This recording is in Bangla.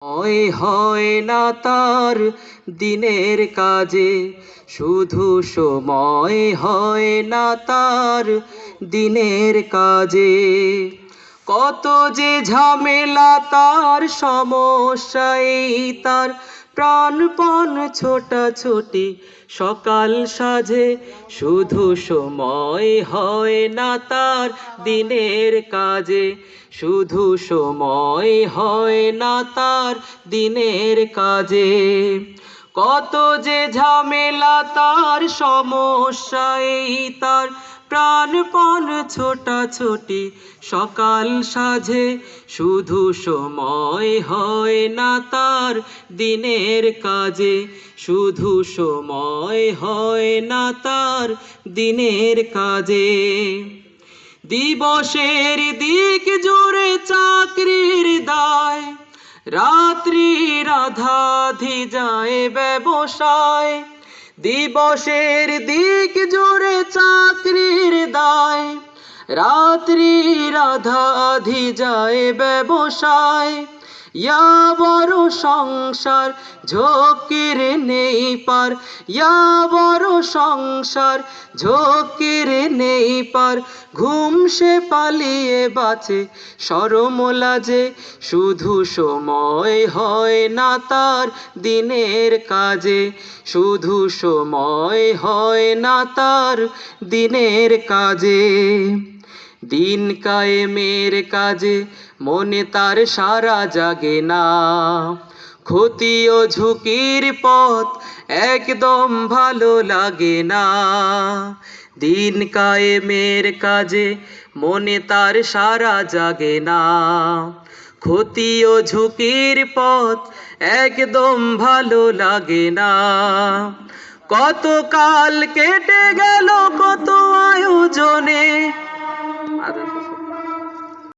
হয় হয় না তার দিনের কাজে, শুধু সময় হয় না তার দিনের কাজে। কত যে ঝামেলা তার, সমস্যায় তার প্রাণপণ ছোটাছুটি সকাল সাজে, শুধু সময় হয় না তার দিনের কাজে, শুধু সময় হয় না তার দিনের কাজে। কত যে ঝামেলা তার, সমস্যায় তার প্রাণপণ ছোটাছুটি সকাল সাজে, শুধু সময় হয় না তার দিনের কাজে, শুধু সময় হয় না তার দিনের কাজে। দিবসের দিক জুড়ে চাকরির দায়, রাত্রি রাধাধি যায় ব্যবসায়। দিবসের দিক জুড়ে চাকরির দায়, রাত্রি রাধাধি যায় ব্যবসায়। ইয়া বড় সংসার ঝোঁকির নেই পার, ইয়া বড় সংসার ঝোঁকির নেই পার। ঘুম সে পালিয়ে বাঁচে শরম লাজে, শুধু সময় হয় না তার দিনের কাজে, শুধু সময় হয় না তার দিনের কাজে। দিন কায়েমের কাজে মনে তার সারা জাগে না, ক্ষতি ও ঝুঁকির পথ একদম ভালো লাগে না। দিন কায়েমের কাজে মনে তার সারা জাগে না, ক্ষতি ও ঝুঁকির পথ একদম ভালো লাগে না। কত কাল কেটে গেল, কত আয়োজন